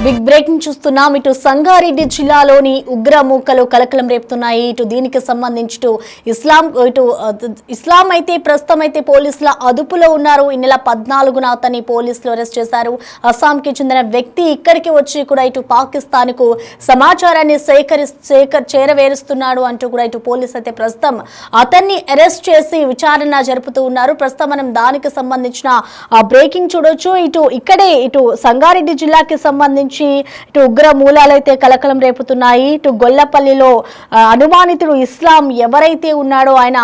Big breaking చూస్తున్నాం. ఇటు సంగారెడ్డి జిల్లాలోని ఉగ్ర మూకలు కలకలం రేపుతున్నాయి. ఇటు దీనికి సంబంధించి ఇస్లాం అయితే ప్రస్తుతం అయితే పోలీసుల అదుపులో ఉన్నారు. ఈ నెల 14న అతన్ని పోలీసులు అరెస్ట్ చేశారు. అస్సాంకి చెందిన వ్యక్తి ఇక్కడికి వచ్చి కూడా ఇటు పాకిస్తాన్ కు సమాచారాన్ని చేరవేరుస్తున్నాడు అంటూ కూడా ఇటు పోలీసు అయితే ప్రస్తుతం అతన్ని అరెస్ట్ చేసి విచారణ జరుపుతూ ఉన్నారు. ప్రస్తుతం మనం దానికి సంబంధించిన బ్రేకింగ్ చూడొచ్చు. ఇటు సంగారెడ్డి జిల్లాకి సంబంధించి ఇటు ఉగ్ర మూలాలైతే కలకలం రేపుతున్నాయి. ఇటు గొల్లపల్లిలో అనుమానితుడు ఇస్లాం ఎవరైతే ఉన్నాడో ఆయన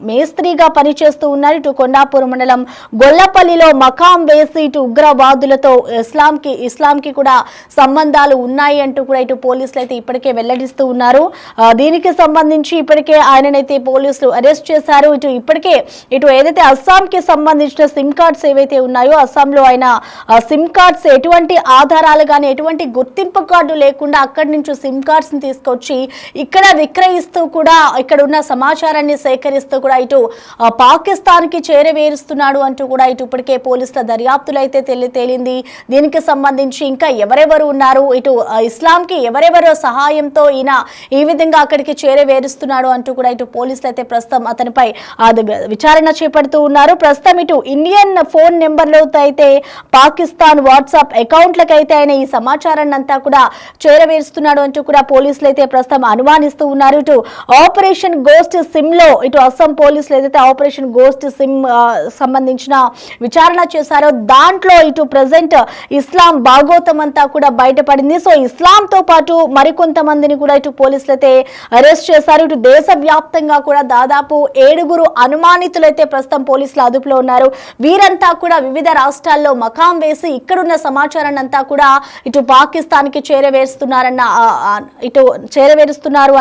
మేస్త్రిగా పనిచేస్తూ ఉన్నారు. ఇటు కొండాపూర్ మండలం గొల్లపల్లిలో మకాం వేసి ఇటు ఉగ్రవాదులతో ఇస్లాంకి కూడా సంబంధాలు ఉన్నాయి అంటూ కూడా ఇటు పోలీసులు అయితే ఇప్పటికే వెల్లడిస్తూ ఉన్నారు. దీనికి సంబంధించి ఇప్పటికే ఆయననైతే పోలీసులు అరెస్ట్ చేశారు. ఇటు ఏదైతే అస్సాంకి సంబంధించిన సిమ్ కార్డ్స్ ఏవైతే ఉన్నాయో అస్సాంలో ఆయన సిమ్ కార్డ్స్ ఎటువంటి ఆధారాలు కానీ ఎటువంటి గుర్తింపు కార్డు లేకుండా అక్కడి నుంచి సిమ్ కార్డ్స్ ని తీసుకొచ్చి ఇక్కడ విక్రయిస్తూ కూడా ఇక్కడ ఉన్న సమాచారాన్ని సేకరిస్తూ కూడా ఇటు పాకిస్తాన్ కి చేరవేరుస్తున్నాడు అంటూ కూడా ఇటు ఇప్పటికే పోలీసుల దర్యాప్తులు అయితే తేలింది. దీనికి సంబంధించి ఇంకా ఎవరెవరు ఉన్నారు, ఇటు ఇస్లాంకి ఎవరెవరో సహాయంతో ఈయన ఈ విధంగా అక్కడికి చేరవేరుస్తున్నాడు అంటూ కూడా ఇటు పోలీసులు అయితే ప్రస్తుతం అతనిపై విచారణ చేపడుతూ ఉన్నారు. ప్రస్తుతం ఇటు ఇండియన్ ఫోన్ నెంబర్లతో అయితే పాకిస్తాన్ వాట్సాప్ అకౌంట్లకు అయితే ఆయన ఈ సమాచారాన్ని అంతా కూడా చేరవేరుస్తున్నాడు అంటూ కూడా పోలీసులు అయితే ప్రస్తుతం అనుమానిస్తూ ఉన్నారు. ఇటు ఆపరేషన్ గోస్ట్ సిమ్ లో ఇటు అస్సాం పోలీసులు ఏదైతే ఆపరేషన్ గోస్ట్ సిమ్ సంబంధించిన విచారణ చేశారో దాంట్లో ఇటు ప్రజెంట్ ఇస్లాం భాగోతం అంతా కూడా బయటపడింది. సో ఇస్లాం తో పాటు మరికొంతమందిని కూడా ఇటు పోలీసులు అయితే అరెస్ట్ చేశారు. ఇటు దేశవ్యాప్తంగా కూడా దాదాపు 7 అనుమానితులైతే ప్రస్తుతం పోలీసుల అదుపులో ఉన్నారు. వీరంతా కూడా వివిధ రాష్ట్రాల్లో మకాం వేసి ఇక్కడున్న సమాచారాన్ని అంతా కూడా ఇటు పాకిస్తాన్ కి చేరవేరుస్తున్నారు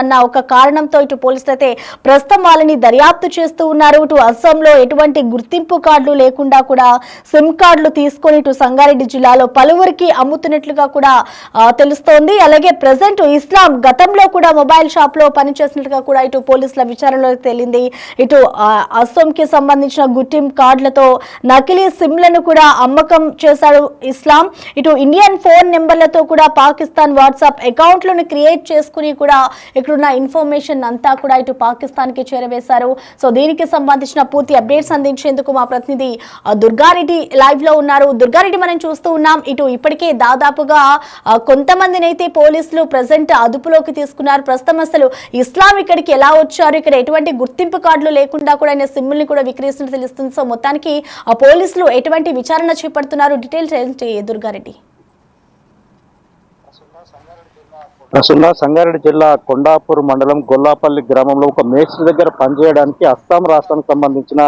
అన్న ఒక కారణంతో ఇటు పోలీసులు అయితే ప్రస్తుతం వాళ్ళని దర్యాప్తు చేస్తూ ఉన్నారు. ఇటు అస్సాంలో ఎటువంటి గుర్తింపు కార్డులు లేకుండా కూడా సిమ్ కార్డులు తీసుకొని ఇటు సంగారెడ్డి జిల్లాలో పలువురికి అమ్ముతున్నట్లుగా కూడా తెలుస్తోంది. అలాగే ప్రజెంట్ ఇస్లాం గతంలో కూడా మొబైల్ షాప్ లో పనిచేసినట్లుగా కూడా ఇటు పోలీసుల విచారణలో తేలింది. ఇటు అస్సాం కి సంబంధించిన గుర్తింపు కార్డులతో నకిలీ సిమ్లను కూడా అమ్మకం చేశాడు ఇస్లాం. ఇటు ఇండియన్ ఫోన్ నెంబర్లతో కూడా పాకిస్తాన్ వాట్సాప్ అకౌంట్లను క్రియేట్ చేసుకుని కూడా ఇక్కడున్న ఇన్ఫర్మేషన్ అంతా కూడా ఇటు పాకిస్తాన్ కి చేరవేశారు. సో దీనికి సంబంధించిన పూర్తి అప్డేట్స్ అందించేందుకు మా ప్రతినిధి దుర్గారెడ్డి లైవ్ లో ఉన్నారు. దుర్గారెడ్డి, మనం చూస్తూ ఉన్నాం ఇటు ఇప్పటికే దాదాపుగా కొంతమందిని అయితే పోలీసులు ప్రజెంట్ అదుపులోకి తీసుకున్నారు. ప్రస్తుతం అసలు ఇస్లాం ఇక్కడికి ఎలా వచ్చారు, ఇక్కడ ఎటువంటి గుర్తింపు కార్డులు లేకుండా కూడా ఆయన సిమ్ముల్ని కూడా విక్రయిస్తున్నట్టు తెలుస్తుంది. సో మొత్తానికి పోలీసులు ఎటువంటి విచారణ చేపడుతున్నారు, డీటెయిల్స్ ఏంటి దుర్గారెడ్డి? సంగారెడ్డి జిల్లా కొండాపూర్ మండలం గొల్లాపల్లి గ్రామంలో ఒక మేస్త్రి దగ్గర పనిచేయడానికి అస్సాం రాష్ట్రానికి సంబంధించిన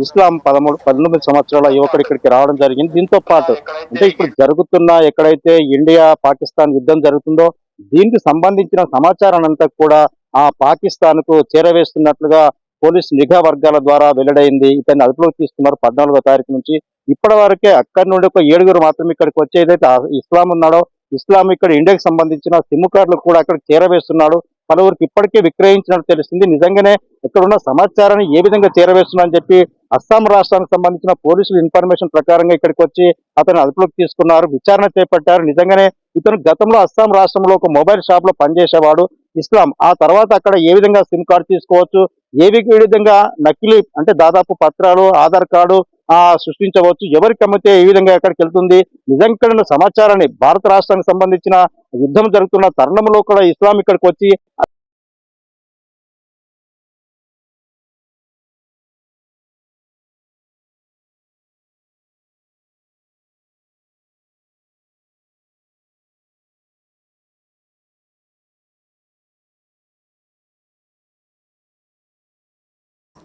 ఇస్లాం 19 సంవత్సరాల యువకుడు ఇక్కడికి రావడం జరిగింది. దీంతో పాటు అంటే ఇప్పుడు జరుగుతున్న ఎక్కడైతే ఇండియా పాకిస్తాన్ యుద్ధం జరుగుతుందో దీనికి సంబంధించిన సమాచారం అంతా కూడా ఆ పాకిస్తాన్ కు చేరవేస్తున్నట్లుగా పోలీసు నిఘా వర్గాల ద్వారా వెల్లడైంది. ఇతన్ని అదుపులోకి తీసుకున్నారు 14వ తారీఖు నుంచి. ఇప్పటి వరకే అక్కడి నుండి ఒక 7 మాత్రం ఇక్కడికి వచ్చి ఏదైతే ఇస్లాం ఉన్నాడో ఇస్లాం ఇక్కడ ఇండియాకి సంబంధించిన సిమ్ కార్డులు కూడా అక్కడ చేరవేస్తున్నాడు. పలువురికి ఇప్పటికే విక్రయించినట్టు తెలుస్తుంది. నిజంగానే ఇక్కడ ఉన్న సమాచారాన్ని ఏ విధంగా చేరవేస్తున్నా అని చెప్పి అస్సాం రాష్ట్రానికి సంబంధించిన పోలీసులు ఇన్ఫర్మేషన్ ప్రకారంగా ఇక్కడికి వచ్చి అతను అదుపులోకి తీసుకున్నారు, విచారణ చేపట్టారు. నిజంగానే ఇతను గతంలో అస్సాం రాష్ట్రంలో ఒక మొబైల్ షాప్ లో పనిచేసేవాడు ఇస్లాం. ఆ తర్వాత అక్కడ ఏ విధంగా సిమ్ కార్డు తీసుకోవచ్చు, ఏ విధంగా నకిలీ అంటే దాదాపు పత్రాలు, ఆధార్ కార్డు సృష్టించవచ్చు, ఎవరికి అమ్మితే ఏ విధంగా ఎక్కడికి వెళ్తుంది, నిజంగా సమాచారాన్ని భారత రాష్ట్రానికి సంబంధించిన యుద్ధం జరుగుతున్న తరుణంలో కూడా ఇస్లాం ఇక్కడికి వచ్చి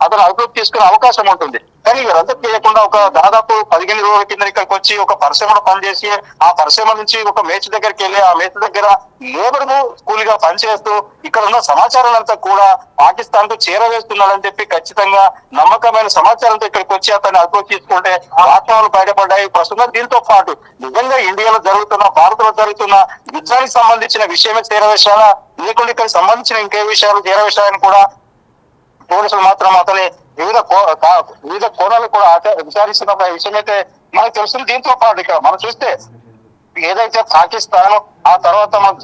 అతను అదుపులోకి తీసుకునే అవకాశం ఉంటుంది. కానీ వీరంతా చేయకుండా ఒక దాదాపు 15 రోజుల కింద ఇక్కడికి వచ్చి ఒక పరిశ్రమలో పనిచేసి ఆ పరిశ్రమ నుంచి ఒక మేచ్ దగ్గరికి వెళ్ళి ఆ మేచ్ దగ్గర లేబర్ కూలీగా పనిచేస్తూ ఇక్కడ ఉన్న సమాచారం అంతా కూడా పాకిస్తాన్ కు చేరవేస్తున్నాడని చెప్పి ఖచ్చితంగా నమ్మకమైన సమాచారంతో ఇక్కడికి వచ్చి అతన్ని అదుపులోకి తీసుకుంటే వాస్తవాలు బయటపడ్డాయి. ప్రస్తుతం దీంతో పాటు నిజంగా ఇండియాలో జరుగుతున్న భారత్లో జరుగుతున్న యుద్ధానికి సంబంధించిన విషయమే చేరవేశాలా లేకుండా ఇక్కడ సంబంధించిన ఇంకే విషయాలు చేరవేశాలని కూడా పోలీసులు మాత్రం అతని వివిధ కోణాలు కూడా విచారిస్తున్న విషయం అయితే మనకు తెలుస్తుంది. దీంతో పాటు ఇక్కడ మనం చూస్తే ఏదైతే పాకిస్తాన్ ఆ తర్వాత మనకు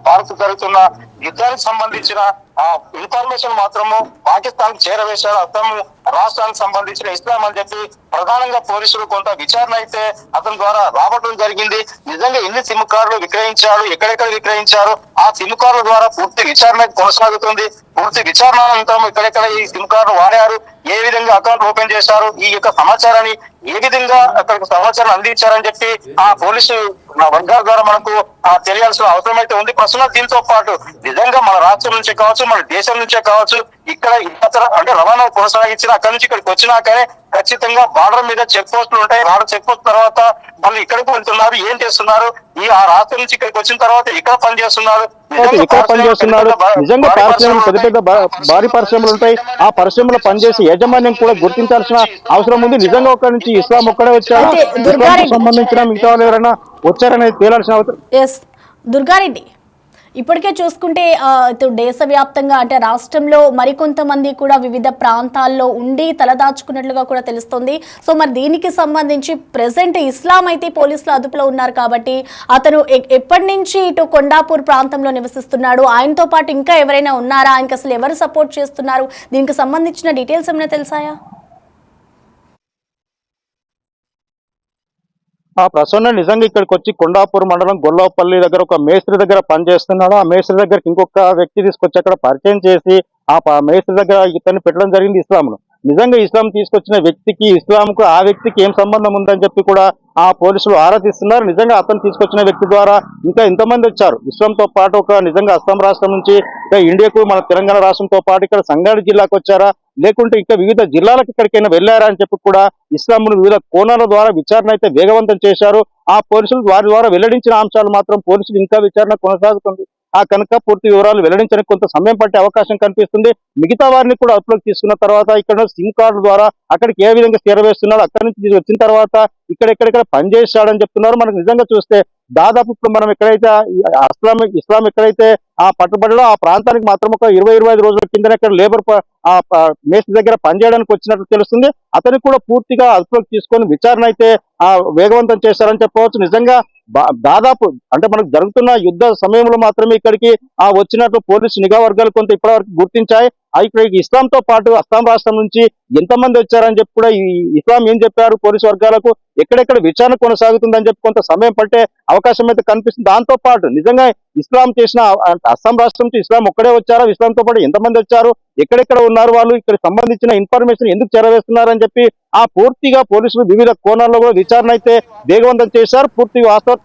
భారత్ జరుగుతున్న యుద్ధానికి సంబంధించిన ఆ ఇన్ఫర్మేషన్ మాత్రము పాకిస్తాన్ చేరవేశారు. అతను రాష్ట్రానికి సంబంధించిన ఇస్లాం అని చెప్పి ప్రధానంగా పోలీసులు కొంత విచారణ అయితే అతని ద్వారా రాబట్టడం జరిగింది. నిజంగా ఎన్ని సిమ్ కార్డులు విక్రయించారు, ఎక్కడెక్కడ విక్రయించారు, ఆ సిమ్ కార్డుల ద్వారా పూర్తి విచారణ కొనసాగుతుంది. పూర్తి విచారణ అనంతరం ఎక్కడెక్కడ ఈ సిమ్ కార్డు వాడారు, ఏ విధంగా అకౌంట్ ఓపెన్ చేశారు, ఈ యొక్క సమాచారాన్ని ఏ విధంగా అక్కడికి సమాచారం అందించారని చెప్పి ఆ పోలీసు వర్గాల ద్వారా మనకు తెలియాల్సిన అవసరం అయితే ఉంది. ప్రస్తుతం దీంతో పాటు నిజంగా మన రాష్ట్రం నుంచే కావచ్చు, మన దేశం నుంచే కావచ్చు, ఇక్కడ ఇతర అంటే రవాణా కొనసాగించిన అక్కడి నుంచి ఇక్కడికి వచ్చినాకనే ఖచ్చితంగా బార్డర్ మీద చెక్ పోస్టులు ఉంటాయి. బార్డర్ చెక్ పోస్ట్ తర్వాత మళ్ళీ ఇక్కడికి వెళ్తున్నారు, ఏం చేస్తున్నారు, ఆ రాష్ట్రం నుంచి ఇక్కడికి వచ్చిన తర్వాత ఇక్కడ పనిచేస్తున్నారు. ఇక్కడ పనిచేస్తున్నారు. నిజంగా పారిశ్రామిక పెద్ద పెద్ద భారీ పరిశ్రమలు ఉంటాయి. ఆ పరిశ్రమలో పనిచేసే యాజమాన్యం కూడా గుర్తించాల్సిన అవసరం ఉంది. నిజంగా ఒక్కడి నుంచి ఇస్లాం ఒక్కడే వచ్చారు, ఇస్లాంకు సంబంధించిన మిగతా వాళ్ళు ఎవరైనా వచ్చారనేది తేలాల్సిన అవసరం. దుర్గారెడ్డి, ఇప్పటికే చూసుకుంటే దేశవ్యాప్తంగా అంటే రాష్ట్రంలో మరికొంతమంది కూడా వివిధ ప్రాంతాల్లో ఉండి తలదాచుకున్నట్లుగా కూడా తెలుస్తుంది. సో మరి దీనికి సంబంధించి ప్రెసెంట్ ఇస్లాం అయితే పోలీసులు అదుపులో ఉన్నారు కాబట్టి అతను ఎప్పటి నుంచి ఇటు కొండాపూర్ ప్రాంతంలో నివసిస్తున్నాడు, ఆయనతో పాటు ఇంకా ఎవరైనా ఉన్నారా, ఆయనకి అసలు ఎవరు సపోర్ట్ చేస్తున్నారు, దీనికి సంబంధించిన డీటెయిల్స్ ఏమైనా తెలుసాయా? ఆ ప్రసన్న నిజంగా ఇక్కడికి వచ్చి కొండాపూర్ మండలం గొల్లపల్లి దగ్గర ఒక మేస్త్రి దగ్గర పనిచేస్తున్నాడు. ఆ మేస్త్రి దగ్గరికి ఇంకొక వ్యక్తి తీసుకొచ్చి అక్కడ పరిచయం చేసి ఆ మేస్త్రి దగ్గర ఇతన్ని పెట్టడం జరిగింది ఇస్లాంను. నిజంగా ఇస్లాం తీసుకొచ్చిన వ్యక్తికి ఇస్లాంకు ఆ వ్యక్తికి ఏం సంబంధం ఉందని చెప్పి కూడా ఆ పోలీసులు ఆరా తీస్తున్నారు. నిజంగా అతను తీసుకొచ్చిన వ్యక్తి ద్వారా ఇంకా ఎంతమంది వచ్చారు ఇస్లాంతో పాటు, ఒక నిజంగా అస్సాం రాష్ట్రం నుంచి ఇండియాకు మన తెలంగాణ రాష్ట్రంతో పాటు ఇక్కడ సంగారెడ్డి జిల్లాకు వచ్చారా, లేకుంటే ఇంకా వివిధ జిల్లాలకు ఇక్కడికైనా వెళ్లారా అని చెప్పి కూడా ఇస్లాంను వివిధ కోణాల ద్వారా విచారణ అయితే వేగవంతం చేశారు. ఆ పోలీసులు వారి ద్వారా వెల్లడించిన అంశాలు మాత్రం పోలీసులు ఇంకా విచారణ కొనసాగుతుంది. ఆ కనుక పూర్తి వివరాలు వెల్లడించడానికి కొంత సమయం పట్టే అవకాశం కనిపిస్తుంది. మిగతా వారిని కూడా అదుపులోకి తీసుకున్న తర్వాత ఇక్కడ సిమ్ కార్డు ద్వారా అక్కడికి ఏ విధంగా చేరవేస్తున్నాడు, అక్కడి నుంచి వచ్చిన తర్వాత ఇక్కడెక్కడెక్కడ పనిచేశాడని చెప్తున్నారు. మనకు నిజంగా చూస్తే దాదాపు ఇప్పుడు మనం ఎక్కడైతే ఇస్లాం ఎక్కడైతే ఆ పట్టుబడిలో ఆ ప్రాంతానికి మాత్రం ఒక 20-25 రోజుల కిందనే ఇక్కడ లేబర్ మేస్త్రి దగ్గర పనిచేయడానికి వచ్చినట్లు తెలుస్తుంది. అతన్ని కూడా పూర్తిగా అదుపులోకి తీసుకొని విచారణ అయితే వేగవంతం చేశారని చెప్పవచ్చు. నిజంగా దాదాపు అంటే మనకు జరుగుతున్న యుద్ధ సమయంలో మాత్రమే ఇక్కడికి వచ్చినట్లు పోలీసు నిఘా వర్గాలు కొంత ఇప్పటివరకు గుర్తించాయి. ఇక్కడ ఇస్లాంతో పాటు అస్సాం రాష్ట్రం నుంచి ఎంతమంది వచ్చారని చెప్పి కూడా ఈ ఇస్లాం ఏం చెప్పారు పోలీసు వర్గాలకు, ఎక్కడెక్కడ విచారణ కొనసాగుతుందని చెప్పి కొంత సమయం పట్టే అవకాశం అయితే కనిపిస్తుంది. దాంతో పాటు నిజంగా ఇస్లాం చేసిన అస్సాం రాష్ట్రం నుంచి ఇస్లాం ఒక్కడే వచ్చారో, ఇస్లాంతో పాటు ఎంతమంది వచ్చారు, ఎక్కడెక్కడ ఉన్నారు, వాళ్ళు ఇక్కడ సంబంధించిన ఇన్ఫర్మేషన్ ఎందుకు చేరవేస్తున్నారని చెప్పి పూర్తిగా పోలీసులు వివిధ కోణాల్లో కూడా విచారణ అయితే వేగవంతం చేశారు. పూర్తి వాస్తవం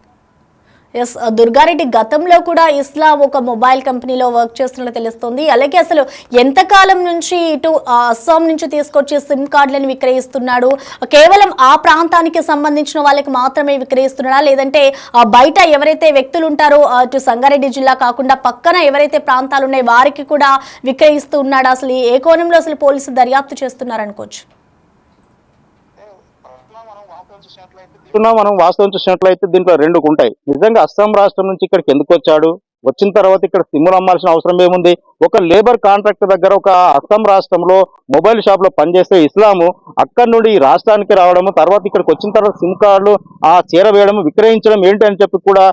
దుర్గారెడ్డి గతంలో కూడా ఇస్లాం ఒక మొబైల్ కంపెనీలో వర్క్ చేస్తున్నట్లు తెలుస్తుంది. అలాగే అసలు ఎంతకాలం నుంచి ఇటు అస్సాం నుంచి తీసుకొచ్చి సిమ్ కార్డులను విక్రయిస్తున్నాడు, కేవలం ఆ ప్రాంతానికి సంబంధించిన వాళ్ళకి మాత్రమే విక్రయిస్తున్నాడా, లేదంటే బయట ఎవరైతే వ్యక్తులు ఉంటారో ఇటు సంగారెడ్డి జిల్లా కాకుండా పక్కన ఎవరైతే ప్రాంతాలు ఉన్నాయో వారికి కూడా విక్రయిస్తూ ఉన్నాడా, అసలు ఏ కోణంలో అసలు పోలీసులు దర్యాప్తు చేస్తున్నారనుకోవచ్చు? మనం వాస్తవం చూసినట్లయితే దీంట్లో రెండు ఉంటాయి. నిజంగా అస్సాం రాష్ట్రం నుంచి ఇక్కడికి ఎందుకు వచ్చాడు, వచ్చిన తర్వాత ఇక్కడ సిమ్ములు అమ్మాల్సిన అవసరం ఏముంది, ఒక లేబర్ కాంట్రాక్టర్ దగ్గర ఒక అస్సాం రాష్ట్రంలో మొబైల్ షాప్ లో పనిచేసే ఇస్లాము అక్కడి నుండి ఈ రాష్ట్రానికి రావడము, తర్వాత ఇక్కడికి వచ్చిన తర్వాత సిమ్ కార్డులు చేరవేయడం విక్రయించడం ఏంటి అని చెప్పి కూడా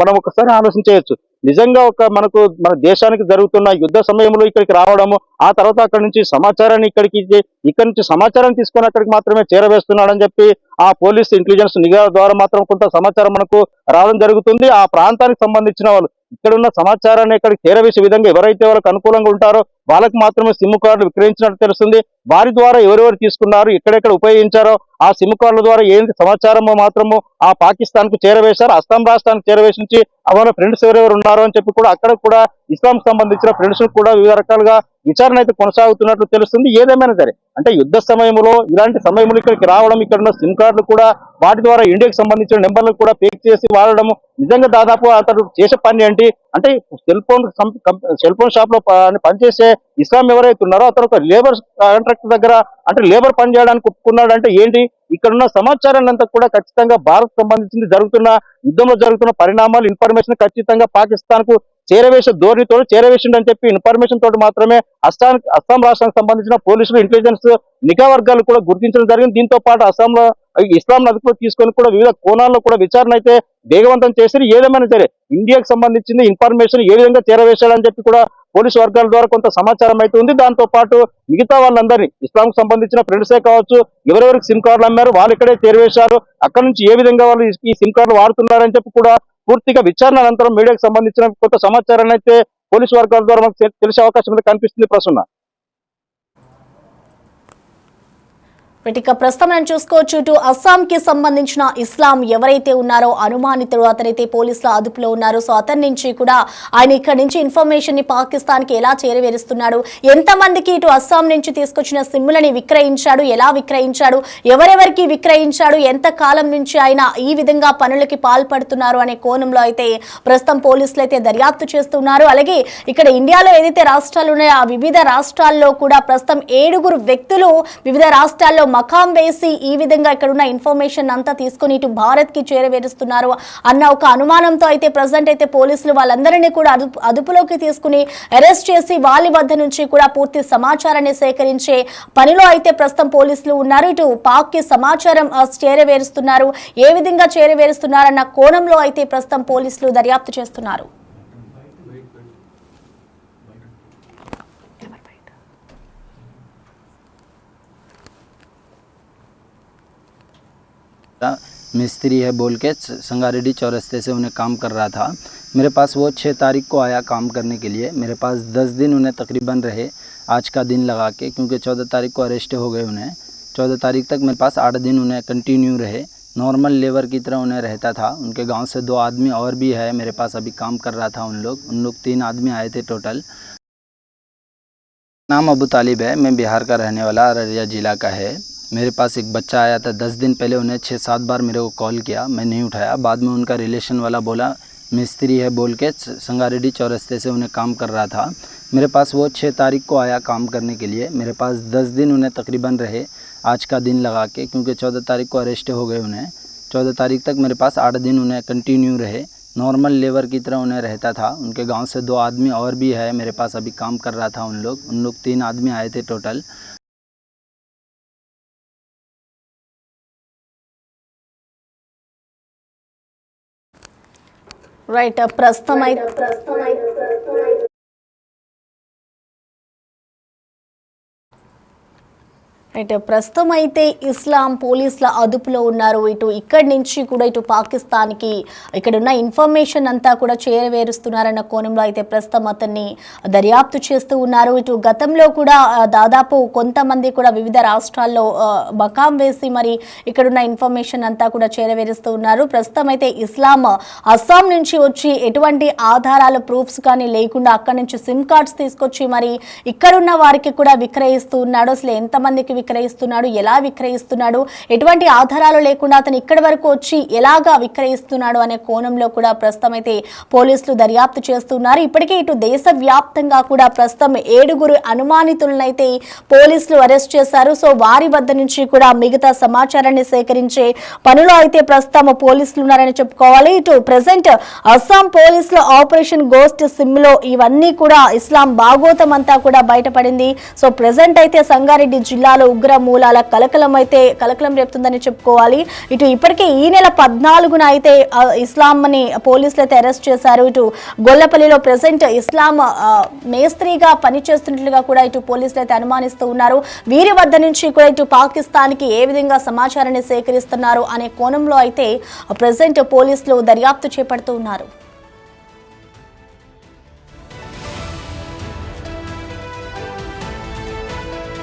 మనం ఒకసారి ఆలోచించవచ్చు. నిజంగా మన దేశానికి జరుగుతున్న యుద్ధ సమయంలో ఇక్కడికి రావడము, ఆ తర్వాత అక్కడి నుంచి సమాచారాన్ని ఇక్కడి నుంచి సమాచారాన్ని తీసుకొని అక్కడికి మాత్రమే చేరవేస్తున్నాడని చెప్పి ఆ పోలీస్ ఇంటెలిజెన్స్ నిఘా ద్వారా మాత్రం కొంత సమాచారం మనకు రావడం జరుగుతుంది. ఆ ప్రాంతానికి సంబంధించిన వాళ్ళు ఇక్కడ ఉన్న సమాచారాన్ని ఇక్కడికి చేరవేసే విధంగా ఎవరైతే వాళ్ళకి అనుకూలంగా ఉంటారో వాళ్ళకి మాత్రమే సిమ్ కార్డులు విక్రయించినట్టు తెలుస్తుంది. వారి ద్వారా ఎవరెవరు తీసుకున్నారు, ఎక్కడెక్కడ ఉపయోగించారో ఆ సిమ్ కార్డుల ద్వారా ఏంటి సమాచారము మాత్రము ఆ పాకిస్తాన్ కు చేరవేశారు, అస్సాం రాష్ట్రానికి చేరవేసించి అవన్న ఫ్రెండ్స్ ఎవరెవరు ఉన్నారో అని చెప్పి కూడా అక్కడ కూడా ఇస్లాంకి సంబంధించిన ఫ్రెండ్స్ కూడా వివిధ రకాలుగా విచారణ అయితే కొనసాగుతున్నట్లు తెలుస్తుంది. ఏదేమైనా సరే అంటే యుద్ధ సమయంలో ఇలాంటి సమయంలో ఇక్కడికి రావడం, ఇక్కడ ఉన్న సిమ్ కార్డులు కూడా వాటి ద్వారా ఇండియాకి సంబంధించిన నెంబర్లు కూడా పేక్ చేసి వాడడము, నిజంగా దాదాపు అతడు చేసే పని ఏంటి అంటే సెల్ ఫోన్ షాప్ లో పనిచేసే ఇస్లాం ఎవరైతే ఉన్నారో అతను ఒక లేబర్ కాంట్రాక్టర్ దగ్గర అంటే లేబర్ పని చేయడానికి ఒప్పుకున్నాడు అంటే ఏంటి, ఇక్కడ ఉన్న సమాచారాన్ని అంతా కూడా ఖచ్చితంగా భారత్ సంబంధించింది యుద్ధంలో జరుగుతున్న పరిణామాలు ఇన్ఫర్మేషన్ ఖచ్చితంగా పాకిస్తాన్ కు చేరవేసే ధోరణితో చేరవేసిండని చెప్పి ఇన్ఫర్మేషన్ తోటి మాత్రమే అస్సాం రాష్ట్రానికి సంబంధించిన పోలీసులు ఇంటెలిజెన్స్ నిఘా వర్గాలు కూడా గుర్తించడం జరిగింది. దీంతో పాటు అస్సాంలో ఇస్లాం అదుపులో తీసుకొని కూడా వివిధ కోణాల్లో కూడా విచారణ అయితే వేగవంతం చేసి ఏదేమైనా సరే ఇండియాకు సంబంధించిన ఇన్ఫర్మేషన్ ఏ విధంగా చేరవేశాడని చెప్పి కూడా పోలీసు వర్గాల ద్వారా కొంత సమాచారం అయితే ఉంది. దాంతో పాటు మిగతా వాళ్ళందరినీ ఇస్లాంకు సంబంధించిన ఫ్రెండ్సే కావచ్చు, ఎవరెవరికి సిమ్ కార్డులు అమ్మారు వాళ్ళు ఇక్కడే చేరవేశారు, అక్కడ నుంచి ఏ విధంగా వాళ్ళు ఈ సిమ్ కార్డులు వాడుతున్నారని చెప్పి కూడా పూర్తిగా విచారణ అనంతరం మీడియాకు సంబంధించిన కొంత సమాచారాన్ని అయితే పోలీసు వర్గాల ద్వారా మనకు తెలిసే అవకాశం అయితే కనిపిస్తుంది. ప్రస్తుతం ఇక ప్రస్తుతం మనం చూసుకోవచ్చు, ఇటు అస్సాంకి సంబంధించిన ఇస్లాం ఎవరైతే ఉన్నారో అనుమానితుడు అతనైతే పోలీసుల అదుపులో ఉన్నారు. సో అతని నుంచి కూడా ఆయన ఇక్కడ నుంచి ఇన్ఫర్మేషన్ ని పాకిస్తాన్ కి ఎలా చేరవేరుస్తున్నాడు, ఎంతమందికి ఇటు అస్సాం నుంచి తీసుకొచ్చిన సిమ్ములని విక్రయించాడు, ఎలా విక్రయించాడు, ఎవరెవరికి విక్రయించాడు, ఎంత కాలం నుంచి ఆయన ఈ విధంగా పనులకి పాల్పడుతున్నారు అనే కోణంలో అయితే ప్రస్తుతం పోలీసులు అయితే దర్యాప్తు చేస్తున్నారు. అలాగే ఇక్కడ ఇండియాలో ఏదైతే రాష్ట్రాలు ఉన్నాయో ఆ వివిధ రాష్ట్రాల్లో కూడా ప్రస్తుతం 7 వ్యక్తులు వివిధ రాష్ట్రాల్లో మకాం వేసి ఈ విధంగా ఇక్కడ ఉన్న ఇన్ఫర్మేషన్ అంతా తీసుకొని ఇటు భారత్ కి చేరవేరుస్తున్నారు అన్న ఒక అనుమానంతో అయితే ప్రజెంట్ అయితే పోలీసులు వాళ్ళందరినీ కూడా అదుపులోకి తీసుకుని అరెస్ట్ చేసి వాళ్ళ వద్ద నుంచి కూడా పూర్తి సమాచారాన్ని సేకరించే పనిలో అయితే ప్రస్తుతం పోలీసులు ఉన్నారు. ఇటు పాక్ కి సమాచారం చేరవేరుస్తున్నారు, ఏ విధంగా చేరవేరుస్తున్నారన్న కోణంలో అయితే ప్రస్తుతం పోలీసులు దర్యాప్తు చేస్తున్నారు. मिस्त्री है बोल के संगारेड्डी चौरस्ते से उन्हें काम कर रहा था। मेरे पास वो 6 तारीख को आया काम करने के लिए। मेरे पास 10 दिन उन्हें तकरीबन रहे, आज का दिन लगा के, क्योंकि 14 तारीख को अरेस्ट हो गए उन्हें। 14 तारीख तक मेरे पास 8 दिन उन्हें कंटिन्यू रहे, नॉर्मल लेबर की तरह उन्हें रहता था। उनके गांव से 2 आदमी और भी है मेरे पास, अभी काम कर रहा था उन लोग 3 आदमी आए थे टोटल। नाम अबू तालिब है, मैं बिहार का रहने वाला, अररिया ज़िला का है। मेरे पास एक बच्चा आया था 10 दिन पहले, उन्हें 6-7 बार मेरे को कॉल किया, मैं नहीं उठाया। बाद में उनका रिलेशन वाला बोला मिस्त्री है बोल के संगारेड्डी चौरस्ते से उन्हें काम कर रहा था। मेरे पास वो 6 तारीख को आया काम करने के लिए। मेरे पास 10 दिन उन्हें तकरीबन रहे, आज का दिन लगा के, क्योंकि 14 तारीख को अरेस्ट हो गए उन्हें। 14 तारीख तक मेरे पास 8 दिन उन्हें कंटिन्यू रहे, नॉर्मल लेबर की तरह उन्हें रहता था। उनके गाँव से 2 आदमी और भी है मेरे पास, अभी काम कर रहा था उन लोग 3 आदमी आए थे टोटल। రైట్ ప్రస్తుతం ప్రస్తుతం అయితే ఇస్లాం పోలీసుల అదుపులో ఉన్నారు. ఇటు ఇక్కడి నుంచి కూడా ఇటు పాకిస్తాన్కి ఇక్కడున్న ఇన్ఫర్మేషన్ అంతా కూడా చేరవేరుస్తున్నారన్న కోణంలో అయితే ప్రస్తుతం అతన్ని దర్యాప్తు చేస్తూ ఉన్నారు. ఇటు గతంలో కూడా దాదాపు కొంతమంది కూడా వివిధ రాష్ట్రాల్లో మకాం వేసి మరి ఇక్కడున్న ఇన్ఫర్మేషన్ అంతా కూడా చేరవేరుస్తూ ఉన్నారు. ప్రస్తుతం అయితే ఇస్లాం అస్సాం నుంచి వచ్చి ఎటువంటి ఆధారాలు ప్రూఫ్స్ కానీ లేకుండా అక్కడి నుంచి సిమ్ కార్డ్స్ తీసుకొచ్చి మరి ఇక్కడున్న వారికి కూడా విక్రయిస్తూ ఉన్నాడు. అసలు ఎంతమందికి విక్రయిస్తున్నాడు, ఎలా విక్రయిస్తున్నాడు, ఎటువంటి ఆధారాలు లేకుండా అతను ఇక్కడి వరకు వచ్చి ఎలాగా విక్రయిస్తున్నాడు అనే కోణంలో కూడా ప్రస్తుతం అయితే పోలీసులు దర్యాప్తు చేస్తున్నారు. ఇప్పటికే ఇటు దేశవ్యాప్తంగా కూడా ప్రస్తుతం 7 అనుమానితులను అయితే పోలీసులు అరెస్ట్ చేశారు. సో వారి వద్ద నుంచి కూడా మిగతా సమాచారాన్ని సేకరించే పనిలో అయితే ప్రస్తుతం పోలీసులు ఉన్నారని చెప్పుకోవాలి. ఇటు ప్రెసెంట్ అస్సాం పోలీసుల ఆపరేషన్ గోస్ట్ సిమ్ లో ఇవన్నీ కూడా ఇస్లాం భాగోతం అంతా కూడా బయటపడింది. సో ప్రెసెంట్ అయితే సంగారెడ్డి జిల్లాలో ఉగ్ర మూలాల కలకలం రేపుతుందని చెప్పుకోవాలి. ఇటు ఇప్పటికే ఈ నెల 14న అయితే ఇస్లాంని పోలీసులు అయితే అరెస్ట్ చేశారు. ఇటు గొల్లపల్లిలో ప్రెసెంట్ ఇస్లాం మేస్త్రిగా పనిచేస్తున్నట్లుగా కూడా ఇటు పోలీసులు అయితే అనుమానిస్తూ ఉన్నారు. వీరి వద్ద నుంచి కూడా ఇటు పాకిస్తాన్కి ఏ విధంగా సమాచారాన్ని సేకరిస్తున్నారు అనే కోణంలో అయితే ప్రెసెంట్ పోలీసులు దర్యాప్తు చేపడుతూ ఉన్నారు.